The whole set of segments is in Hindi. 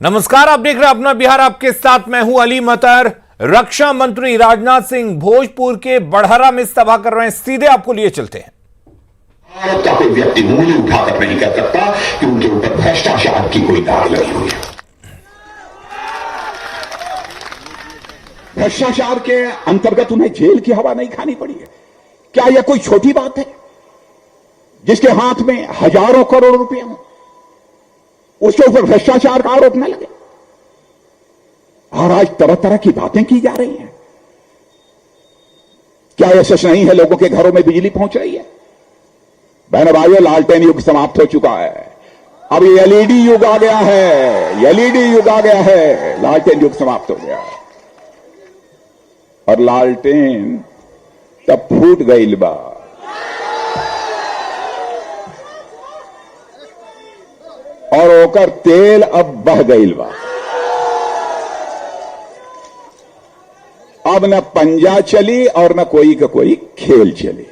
नमस्कार, आप देख रहे हैं अपना बिहार। आपके साथ मैं हूं अली मतर। रक्षा मंत्री राजनाथ सिंह भोजपुर के बड़हरा में सभा कर रहे हैं। सीधे आपको लिए चलते हैं। भारत का कोई व्यक्ति उंगली उठाकर नहीं कर सकता कि उनके ऊपर भ्रष्टाचार की कोई दाग लगी हुई है। भ्रष्टाचार के अंतर्गत उन्हें जेल की हवा नहीं खानी पड़ी है। क्या यह कोई छोटी बात है? जिसके हाथ में हजारों करोड़ रुपए हों, उसके ऊपर भ्रष्टाचार का आरोप न लगे। और आज तरह तरह की बातें की जा रही हैं। क्या यह सच नहीं है? लोगों के घरों में बिजली पहुंच रही है। बहनों भाइयों, लालटेन युग समाप्त हो चुका है। अब एलईडी युग आ गया है। एलईडी युग आ गया है। लालटेन युग समाप्त हो गया है। और लालटेन तब फूट गई बा। और ओकर तेल अब बह गई बा। अब न पंजा चली और न कोई का कोई खेल चली।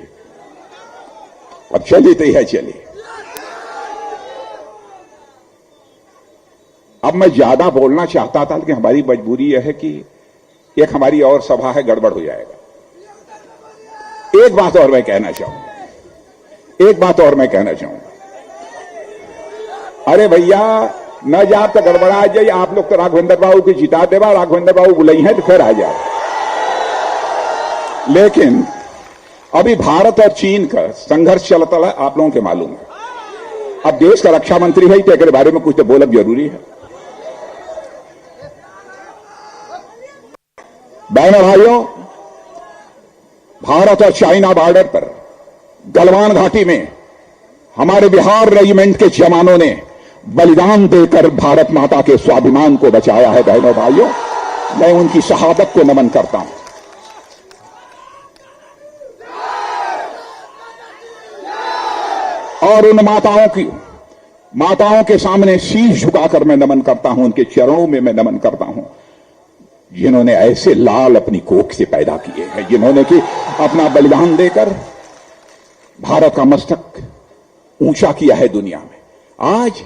अब चली तो यह चली। अब मैं ज्यादा बोलना चाहता था, लेकिन हमारी मजबूरी यह है कि एक हमारी और सभा है, गड़बड़ हो जाएगा। एक बात और मैं कहना चाहूंगा। अरे भैया, न जा तो गड़बड़ा जाए। आप लोग तो राघवेंद्र बाबू की जिता देवा। राघवेंद्र बाबू बुलाई है तो फिर आ जाए। लेकिन अभी भारत और चीन का संघर्ष चलता है, आप लोगों के मालूम है। अब देश का रक्षा मंत्री है तो एक बारे में कुछ तो बोलब जरूरी है। बहनों भाइयों, भारत और चाइना बॉर्डर पर गलवान घाटी में हमारे बिहार रेजिमेंट के जवानों ने बलिदान देकर भारत माता के स्वाभिमान को बचाया है। बहनों भाइयों, मैं उनकी शहादत को नमन करता हूं। और उन माताओं के सामने शीश झुकाकर मैं नमन करता हूं। उनके चरणों में मैं नमन करता हूं, जिन्होंने ऐसे लाल अपनी कोख से पैदा किए हैं, जिन्होंने कि अपना बलिदान देकर भारत का मस्तक ऊंचा किया है दुनिया में। आज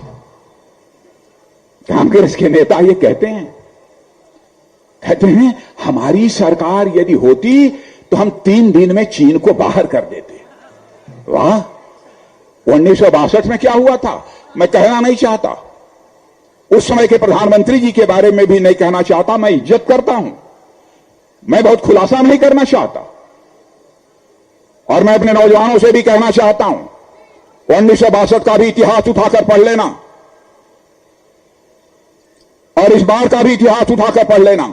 कांग्रेस के नेता ये कहते हैं हमारी सरकार यदि होती तो हम 3 दिन में चीन को बाहर कर देते। वाह! 1962 में क्या हुआ था मैं कहना नहीं चाहता। उस समय के प्रधानमंत्री जी के बारे में भी नहीं कहना चाहता। मैं इज्जत करता हूं। मैं बहुत खुलासा नहीं करना चाहता। और मैं अपने नौजवानों से भी कहना चाहता हूं, 1962 का भी इतिहास उठाकर पढ़ लेना और इस बार का भी इतिहास उठाकर पढ़ लेना।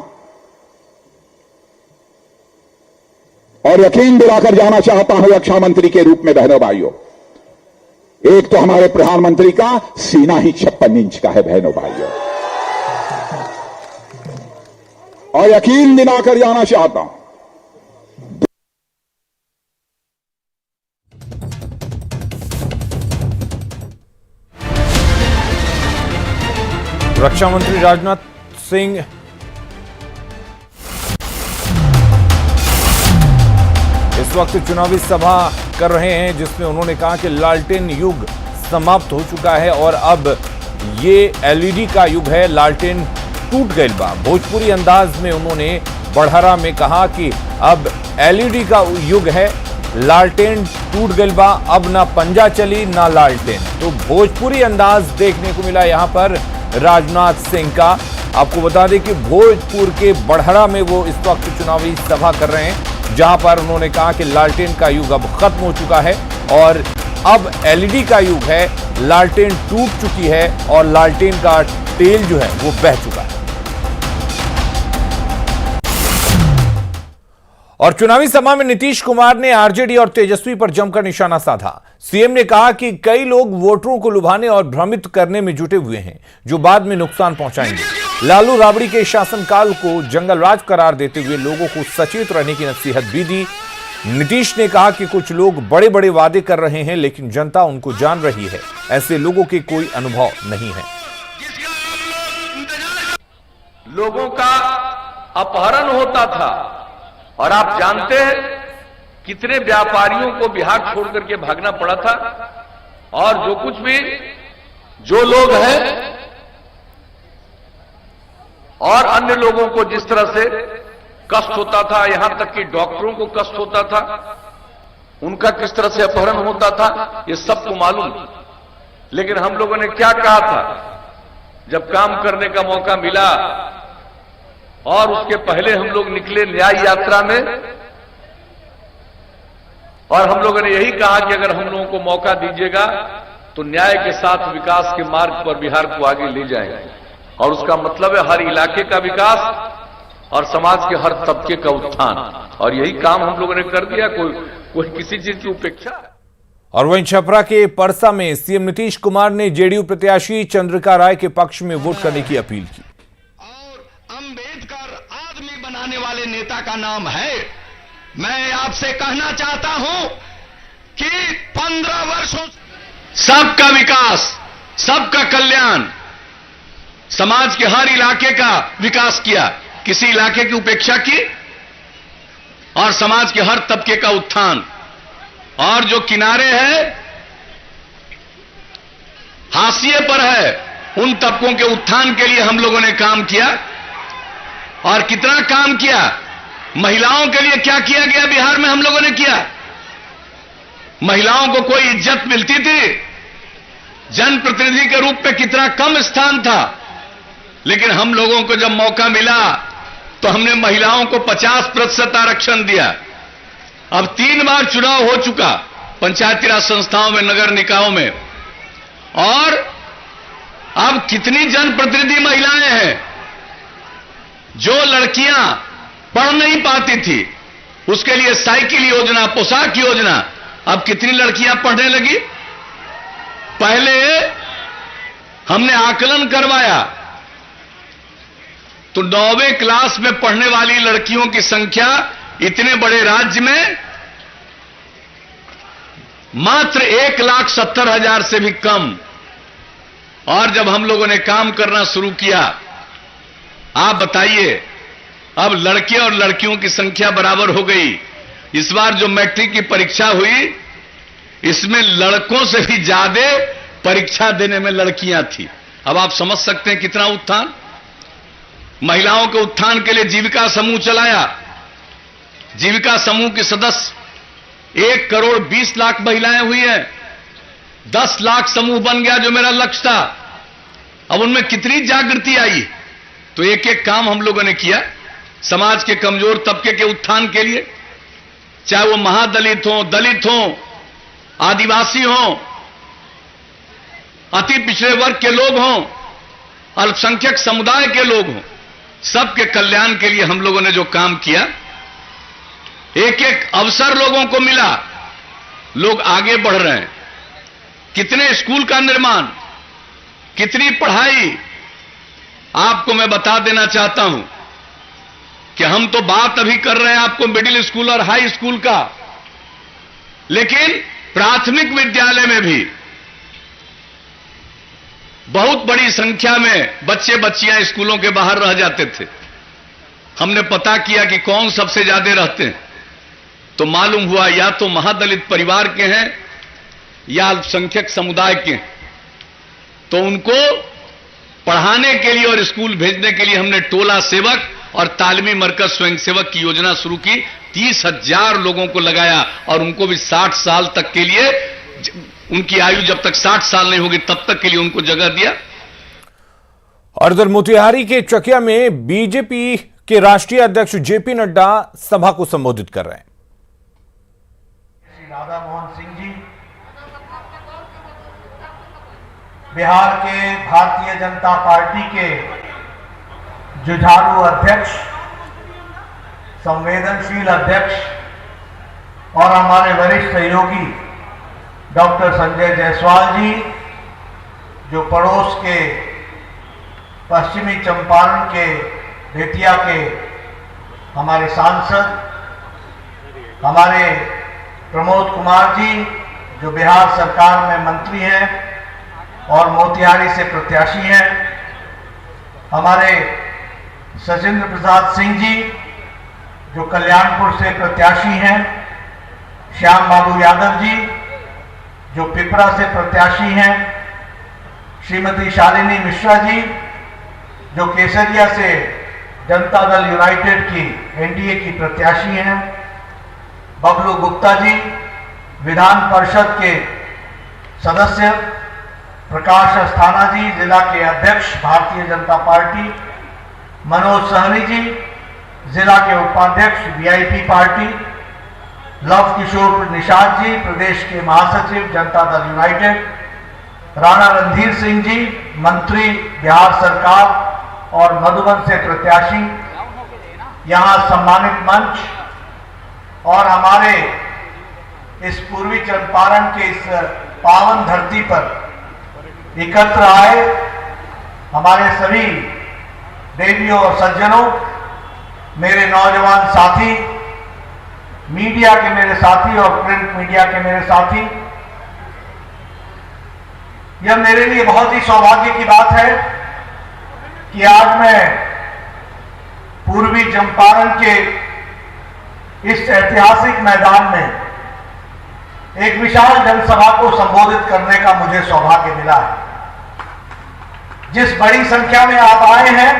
और यकीन दिलाकर जाना चाहता हूं रक्षा मंत्री के रूप में। बहनों भाइयों, एक तो हमारे प्रधानमंत्री का सीना ही 56 इंच का है। बहनों भाइयों, और यकीन दिलाकर जाना चाहता हूं, रक्षा मंत्री राजनाथ सिंह इस वक्त चुनावी सभा कर रहे हैं, जिसमें उन्होंने कहा कि लालटेन युग समाप्त हो चुका है और अब ये एलईडी का युग है। लालटेन टूट गई बा। भोजपुरी अंदाज में उन्होंने बड़हरा में कहा कि अब एलईडी का युग है, लालटेन टूट गई बा, अब ना पंजा चली ना लालटेन। तो भोजपुरी अंदाज देखने को मिला यहां पर राजनाथ सिंह का। आपको बता दें कि भोजपुर के बड़हरा में वो इस वक्त चुनावी सभा कर रहे हैं, जहां पर उन्होंने कहा कि लालटेन का युग अब खत्म हो चुका है और अब एलईडी का युग है। लालटेन टूट चुकी है और लालटेन का तेल जो है वो बह चुका है। और चुनावी सभा में नीतीश कुमार ने आरजेडी और तेजस्वी पर जमकर निशाना साधा। सीएम ने कहा कि कई लोग वोटरों को लुभाने और भ्रमित करने में जुटे हुए हैं, जो बाद में नुकसान पहुंचाएंगे। लालू राबड़ी के शासनकाल को जंगलराज करार देते हुए लोगों को सचेत रहने की नसीहत भी दी। नीतीश ने कहा कि कुछ लोग बड़े बड़े वादे कर रहे हैं, लेकिन जनता उनको जान रही है। ऐसे लोगों के कोई अनुभव नहीं है। लोगों का अपहरण होता था और आप जानते हैं कितने व्यापारियों को बिहार छोड़ करके भागना पड़ा था। और जो कुछ भी जो लोग हैं और अन्य लोगों को जिस तरह से कष्ट होता था, यहां तक कि डॉक्टरों को कष्ट होता था, उनका किस तरह से अपहरण होता था, ये सबको मालूम। लेकिन हम लोगों ने क्या कहा था जब काम करने का मौका मिला, और उसके पहले हम लोग निकले न्याय यात्रा में, और हम लोगों ने यही कहा कि अगर हम लोगों को मौका दीजिएगा तो न्याय के साथ विकास के मार्ग पर बिहार को आगे ले जाएंगे। और उसका मतलब है हर इलाके का विकास और समाज के हर तबके का उत्थान, और यही काम हम लोगों ने कर दिया। कोई किसी चीज की उपेक्षा। और वहीं छपरा के परसा में सीएम नीतीश कुमार ने जेडीयू प्रत्याशी चंद्रिका राय के पक्ष में वोट करने की अपील की। और अंबेडकर आदमी बनाने वाले नेता का नाम है। मैं आपसे कहना चाहता हूं कि 15 वर्षों सबका विकास, सबका कल्याण, समाज के हर इलाके का विकास किया, किसी इलाके की उपेक्षा की, और समाज के हर तबके का उत्थान। और जो किनारे है, हाशिए पर है, उन तबकों के उत्थान के लिए हम लोगों ने काम किया। और कितना काम किया, महिलाओं के लिए क्या किया गया बिहार में, हम लोगों ने किया। महिलाओं को कोई इज्जत मिलती थी, जनप्रतिनिधि के रूप में कितना कम स्थान था, लेकिन हम लोगों को जब मौका मिला तो हमने महिलाओं को 50% आरक्षण दिया। अब 3 बार चुनाव हो चुका पंचायती राज संस्थाओं में, नगर निकायों में, और अब कितनी जनप्रतिनिधि महिलाएं हैं। जो लड़कियां पढ़ नहीं पाती थी, उसके लिए साइकिल योजना, पोशाक योजना, अब कितनी लड़कियां पढ़ने लगी। पहले हमने आकलन करवाया तो 9वीं क्लास में पढ़ने वाली लड़कियों की संख्या इतने बड़े राज्य में मात्र 1,70,000 से भी कम। और जब हम लोगों ने काम करना शुरू किया, आप बताइए, अब लड़के और लड़कियों की संख्या बराबर हो गई। इस बार जो मैट्रिक की परीक्षा हुई, इसमें लड़कों से भी ज्यादा परीक्षा देने में लड़कियां थी। अब आप समझ सकते हैं कितना उत्थान। महिलाओं के उत्थान के लिए जीविका समूह चलाया। जीविका समूह के सदस्य 1,20,00,000 महिलाएं हुई हैं। 10 लाख समूह बन गया, जो मेरा लक्ष्य था। अब उनमें कितनी जागृति आई। तो एक एक काम हम लोगों ने किया समाज के कमजोर तबके के उत्थान के लिए, चाहे वो महादलित हो, दलित हो, आदिवासी हो, अति पिछड़े वर्ग के लोग हों, अल्पसंख्यक समुदाय के लोग हों, सबके कल्याण के लिए हम लोगों ने जो काम किया, एक एक अवसर लोगों को मिला, लोग आगे बढ़ रहे हैं। कितने स्कूल का निर्माण, कितनी पढ़ाई। आपको मैं बता देना चाहता हूं कि हम तो बात अभी कर रहे हैं आपको मिडिल स्कूल और हाई स्कूल का, लेकिन प्राथमिक विद्यालय में भी बहुत बड़ी संख्या में बच्चे बच्चियां स्कूलों के बाहर रह जाते थे। हमने पता किया कि कौन सबसे ज्यादा रहते हैं, तो मालूम हुआ या तो महादलित परिवार के हैं या अल्पसंख्यक समुदाय के हैं। तो उनको पढ़ाने के लिए और स्कूल भेजने के लिए हमने टोला सेवक और तालीमी मरकज स्वयंसेवक की योजना शुरू की। 30,000 लोगों को लगाया और उनको भी 60 साल तक के लिए, उनकी आयु जब तक 60 साल नहीं होगी तब तक के लिए उनको जगह दिया। और इधर मोतिहारी के चकिया में बीजेपी के राष्ट्रीय अध्यक्ष जेपी नड्डा सभा को संबोधित कर रहे हैं। श्री राधा मोहन सिंह जी, बिहार के भारतीय जनता पार्टी के जुझारू अध्यक्ष, संवेदनशील अध्यक्ष और हमारे वरिष्ठ सहयोगी डॉक्टर संजय जायसवाल जी, जो पड़ोस के पश्चिमी चंपारण के बेतिया के हमारे सांसद, हमारे प्रमोद कुमार जी, जो बिहार सरकार में मंत्री हैं और मोतिहारी से प्रत्याशी हैं, हमारे सचिंद्र प्रसाद सिंह जी, जो कल्याणपुर से प्रत्याशी हैं, श्याम बाबू यादव जी, जो पिपरा से प्रत्याशी हैं, श्रीमती शालिनी मिश्रा जी, जो केसरिया से जनता दल यूनाइटेड की एनडीए की प्रत्याशी हैं। बबलू गुप्ता जी विधान परिषद के सदस्य, प्रकाश अस्थाना जी जिला के अध्यक्ष भारतीय जनता पार्टी, मनोज सहनी जी जिला के उपाध्यक्ष वीआईपी पार्टी, लव किशोर निषाद जी प्रदेश के महासचिव जनता दल यूनाइटेड, राणा रणधीर सिंह जी मंत्री बिहार सरकार और मधुबन से प्रत्याशी, यहां सम्मानित मंच और हमारे इस पूर्वी चंपारण के इस पावन धरती पर एकत्र आए हमारे सभी देवियों और सज्जनों, मेरे नौजवान साथी, मीडिया के मेरे साथी और प्रिंट मीडिया के मेरे साथी, यह मेरे लिए बहुत ही सौभाग्य की बात है कि आज मैं पूर्वी चंपारण के इस ऐतिहासिक मैदान में एक विशाल जनसभा को संबोधित करने का मुझे सौभाग्य मिला है। जिस बड़ी संख्या में आप आए हैं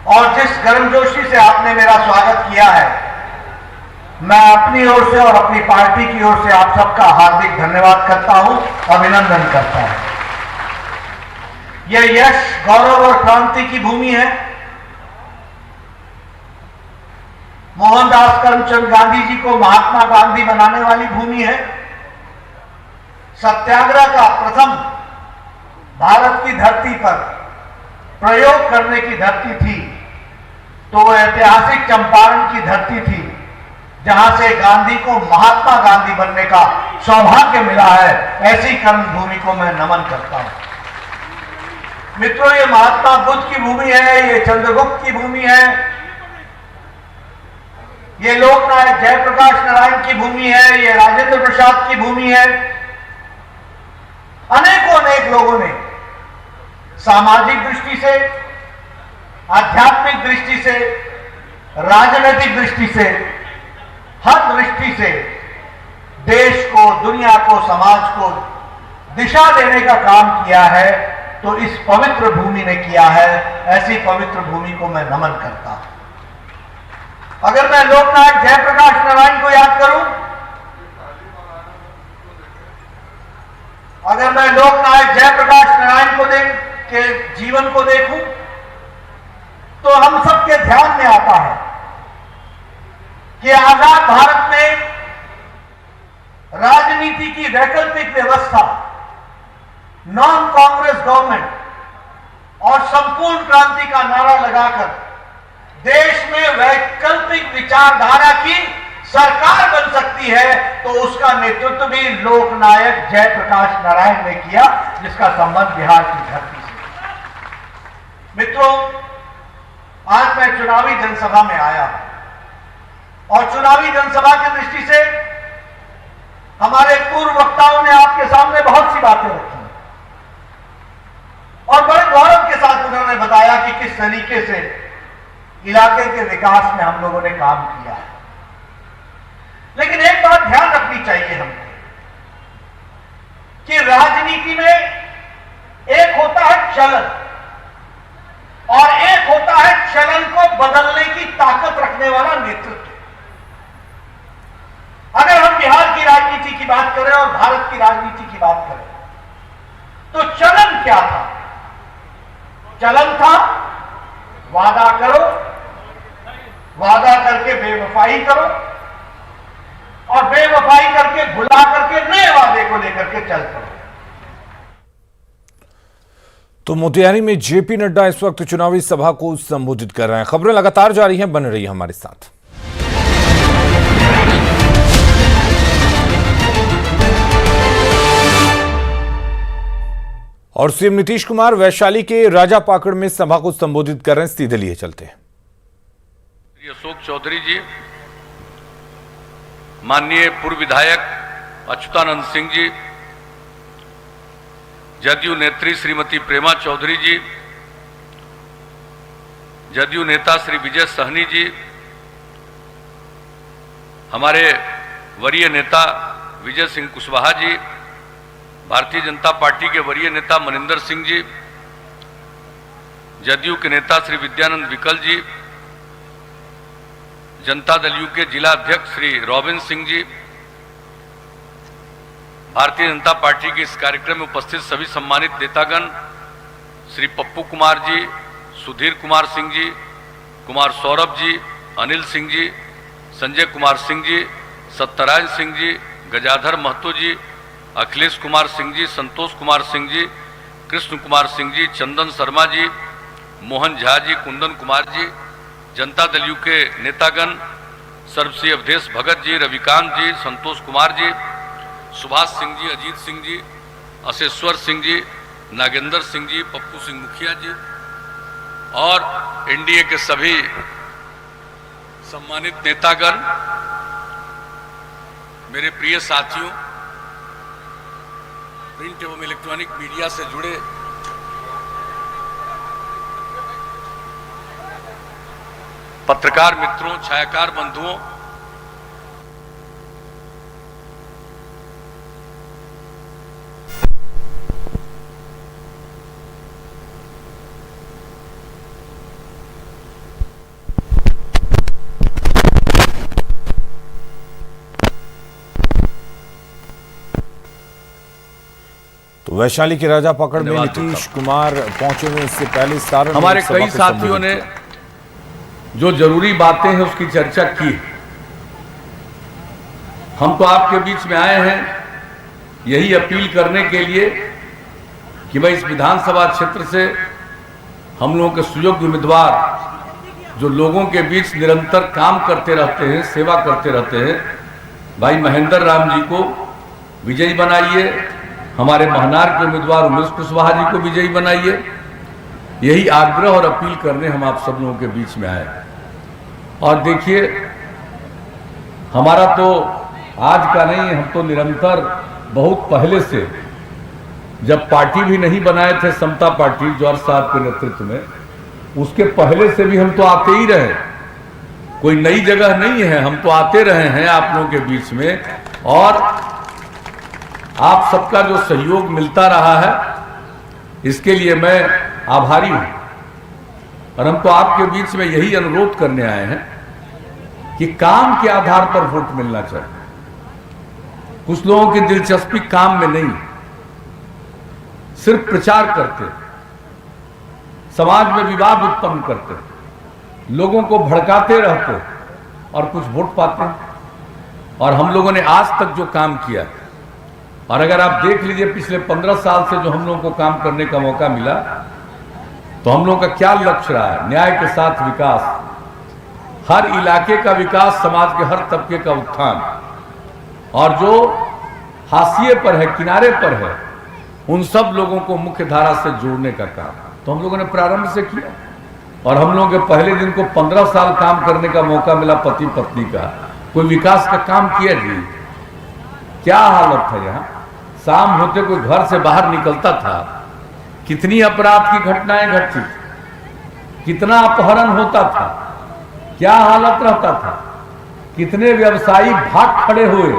और जिस गर्मजोशी से आपने मेरा स्वागत किया है, मैं अपनी ओर से और अपनी पार्टी की ओर से आप सबका हार्दिक धन्यवाद करता हूं, अभिनंदन करता हूं। यह यश, गौरव और क्रांति की भूमि है। मोहनदास करमचंद गांधी जी को महात्मा गांधी बनाने वाली भूमि है। सत्याग्रह का प्रथम भारत की धरती पर प्रयोग करने की धरती थी तो वह ऐतिहासिक चंपारण की धरती थी, जहां से गांधी को महात्मा गांधी बनने का सौभाग्य मिला है। ऐसी कर्मभूमि को मैं नमन करता हूं। मित्रों, ये महात्मा बुद्ध की भूमि है, ये चंद्रगुप्त की भूमि है, ये लोकनायक जयप्रकाश नारायण की भूमि है, ये राजेंद्र प्रसाद की भूमि है। अनेक लोगों ने सामाजिक दृष्टि से, आध्यात्मिक दृष्टि से, राजनीतिक दृष्टि से, हर दृष्टि से देश को, दुनिया को, समाज को दिशा देने का काम किया है, तो इस पवित्र भूमि ने किया है। ऐसी पवित्र भूमि को मैं नमन करता हूं। अगर मैं लोकनायक जयप्रकाश नारायण को याद करूं, अगर मैं लोकनायक जयप्रकाश नारायण को के जीवन को देखूं, तो हम सबके ध्यान में आता है कि आजाद भारत में राजनीति की वैकल्पिक व्यवस्था, नॉन कांग्रेस गवर्नमेंट और संपूर्ण क्रांति का नारा लगाकर देश में वैकल्पिक विचारधारा की सरकार बन सकती है, तो उसका नेतृत्व भी लोकनायक जयप्रकाश नारायण ने किया, जिसका संबंध बिहार की धरती से। मित्रों, आज मैं चुनावी जनसभा में आया हूं और चुनावी जनसभा की दृष्टि से हमारे पूर्व वक्ताओं ने आपके सामने बहुत सी बातें रखी और बड़े गौरव के साथ उन्होंने बताया कि किस तरीके से इलाके के विकास में हम लोगों ने काम किया है। लेकिन एक बात ध्यान रखनी चाहिए हमको कि राजनीति में एक होता है चलन और एक होता है चलन को बदलने की ताकत रखने वाला नेतृत्व। अगर हम बिहार की राजनीति की बात करें और भारत की राजनीति की बात करें, तो चलन क्या था? चलन था वादा करो, वादा करके बेवफाई करो और बेवफाई करके भुला करके नए वादे को लेकर के चल पड़ो। तो मोतिहारी में जेपी नड्डा इस वक्त चुनावी सभा को संबोधित कर रहे हैं। खबरें लगातार जारी हैं, बन रही है हमारे साथ। और सीएम नीतीश कुमार वैशाली के राजापाकड़ में सभा को संबोधित कर रहे हैं, सीधे लिए चलते हैं। अशोक चौधरी जी, माननीय पूर्व विधायक अच्युतानंद सिंह जी, जदयू नेत्री श्रीमती प्रेमा चौधरी जी, जदयू नेता श्री विजय सहनी जी, हमारे वरीय नेता विजय सिंह कुशवाहा जी, भारतीय जनता पार्टी के वरीय नेता मनिंदर सिंह जी, जदयू के नेता श्री विद्यानंद विकल जी, जनता दल यू के जिला अध्यक्ष श्री रॉबिन सिंह जी, भारतीय जनता पार्टी के इस कार्यक्रम में उपस्थित सभी सम्मानित नेतागण श्री पप्पू कुमार जी, सुधीर कुमार सिंह जी, कुमार सौरभ जी, अनिल सिंह जी, संजय कुमार सिंह जी, सत्यराज सिंह जी, गजाधर महतो जी, अखिलेश कुमार सिंह जी, संतोष कुमार सिंह जी, कृष्ण कुमार सिंह जी, चंदन शर्मा जी, मोहन झा जी, कुंदन कुमार जी, जनता दल यू के नेतागण सर्वश्री अवधेश भगत जी, रविकांत जी, संतोष कुमार जी, सुभाष सिंह जी, अजीत सिंह जी, अशेश्वर सिंह जी, नागेंद्र सिंह जी, पप्पू सिंह मुखिया जी और एनडीए के सभी सम्मानित नेतागण, मेरे प्रिय साथियों, प्रिंट एवं इलेक्ट्रॉनिक मीडिया से जुड़े पत्रकार मित्रों, छायाकार बंधुओं, तो वैशाली के राजा पकड़ में धन्यवाद नीतीश कुमार पहुंचे हुए, इससे पहले सारण हमारे लोकसभा कई को साथियों ने संबोधित जो जरूरी बातें हैं उसकी चर्चा की। हम तो आपके बीच में आए हैं यही अपील करने के लिए कि भाई इस विधानसभा क्षेत्र से हम लोगों के सुयोग्य उम्मीदवार जो लोगों के बीच निरंतर काम करते रहते हैं, सेवा करते रहते हैं, भाई महेंद्र राम जी को विजयी बनाइए, हमारे महनार के उम्मीदवार उमेश कुशवाहा जी को विजयी बनाइए। यही आग्रह और अपील करने हम आप सब लोगों के बीच में आए। और देखिए, हमारा तो आज का नहीं, हम तो निरंतर बहुत पहले से, जब पार्टी भी नहीं बनाए थे समता पार्टी जौहर साहब के नेतृत्व में, उसके पहले से भी हम तो आते ही रहे। कोई नई जगह नहीं है, हम तो आते रहे हैं आप लोगों के बीच में और आप सबका जो सहयोग मिलता रहा है इसके लिए मैं आभारी हूं। और हम तो आपके बीच में यही अनुरोध करने आए हैं कि काम के आधार पर वोट मिलना चाहिए। कुछ लोगों की दिलचस्पी काम में नहीं, सिर्फ प्रचार करते, समाज में विवाद उत्पन्न करते, लोगों को भड़काते रहते और कुछ वोट पाते। और हम लोगों ने आज तक जो काम किया, और अगर आप देख लीजिए पिछले 15 साल से जो हम लोगों को काम करने का मौका मिला, तो हम लोगों का क्या लक्ष्य रहा है? न्याय के साथ विकास, हर इलाके का विकास, समाज के हर तबके का उत्थान, और जो हाशिए पर है, किनारे पर है, उन सब लोगों को मुख्य धारा से जोड़ने का काम तो हम लोगों ने प्रारंभ से किया। और हम लोगों के पहले दिन को 15 साल काम करने का मौका मिला पति पत्नी का, कोई विकास का काम किया जी? क्या हालत था यहाँ? शाम होते कोई घर से बाहर निकलता था, कितनी अपराध की घटनाएं घटती, कितना अपहरण होता था, क्या हालत रहता था, कितने व्यवसायी भाग खड़े हुए,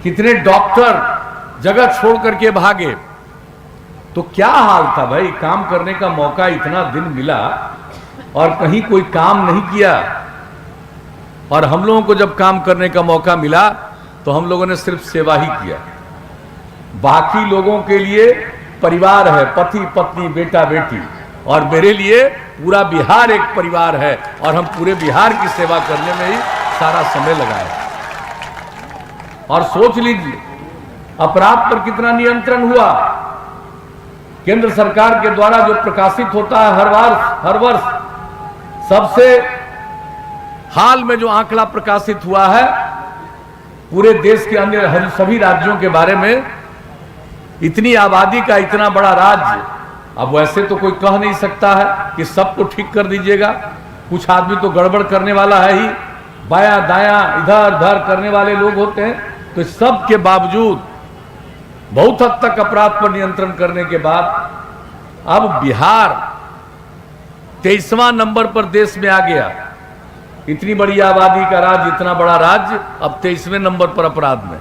कितने डॉक्टर जगह छोड़ करके भागे। तो क्या हाल था भाई? काम करने का मौका इतना दिन मिला और कहीं कोई काम नहीं किया। और हम लोगों को जब काम करने का मौका मिला तो हम लोगों ने सिर्फ सेवा ही किया। बाकी लोगों के लिए परिवार है, पति पत्नी बेटा बेटी, और मेरे लिए पूरा बिहार एक परिवार है और हम पूरे बिहार की सेवा करने में ही सारा समय लगाए। और सोच लीजिए अपराध पर कितना नियंत्रण हुआ। केंद्र सरकार के द्वारा जो प्रकाशित होता है हर वर्ष सबसे हाल में जो आंकड़ा प्रकाशित हुआ है पूरे देश के अन्य सभी राज्यों के बारे में, इतनी आबादी का इतना बड़ा राज्य, अब वैसे तो कोई कह नहीं सकता है कि सबको ठीक कर दीजिएगा, कुछ आदमी तो गड़बड़ करने वाला है ही, बायां दायां इधर उधर करने वाले लोग होते हैं। तो सब के बावजूद बहुत हद तक अपराध पर नियंत्रण करने के बाद अब बिहार 23वां नंबर पर देश में आ गया। इतनी बड़ी आबादी का राज्य, इतना बड़ा राज्य अब 23वें नंबर पर अपराध में।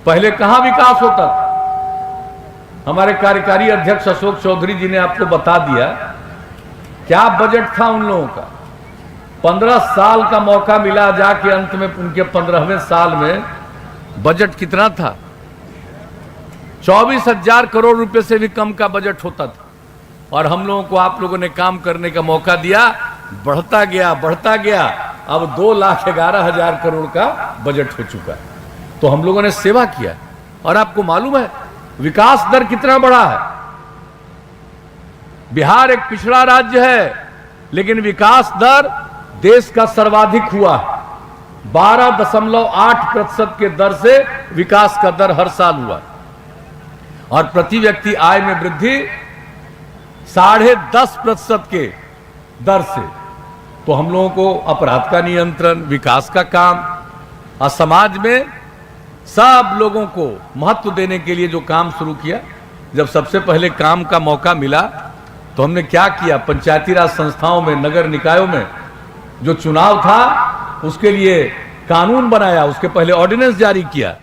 पहले कहां विकास होता था? हमारे कार्यकारी अध्यक्ष अशोक चौधरी जी ने आपको बता दिया क्या बजट था उन लोगों का। 15 साल का मौका मिला, जाके अंत में उनके 15वें साल में बजट कितना था? 24,000 करोड़ रुपए से भी कम का बजट होता था। और हम लोगों को आप लोगों ने काम करने का मौका दिया, बढ़ता गया। अब 2,11,000 करोड़ का बजट हो चुका है। तो हम लोगों ने सेवा किया। और आपको मालूम है विकास दर कितना बड़ा है? बिहार एक पिछड़ा राज्य है, लेकिन विकास दर देश का सर्वाधिक हुआ है। 12.8% के दर से विकास का दर हर साल हुआ। और प्रति व्यक्ति आय में वृद्धि 10.5% के दर से। तो हम लोगों को अपराध का नियंत्रण, विकास का काम और समाज में सब लोगों को महत्व देने के लिए जो काम शुरू किया, जब सबसे पहले काम का मौका मिला तो हमने क्या किया? पंचायती राज संस्थाओं में, नगर निकायों में जो चुनाव था उसके लिए कानून बनाया, उसके पहले ऑर्डिनेंस जारी किया।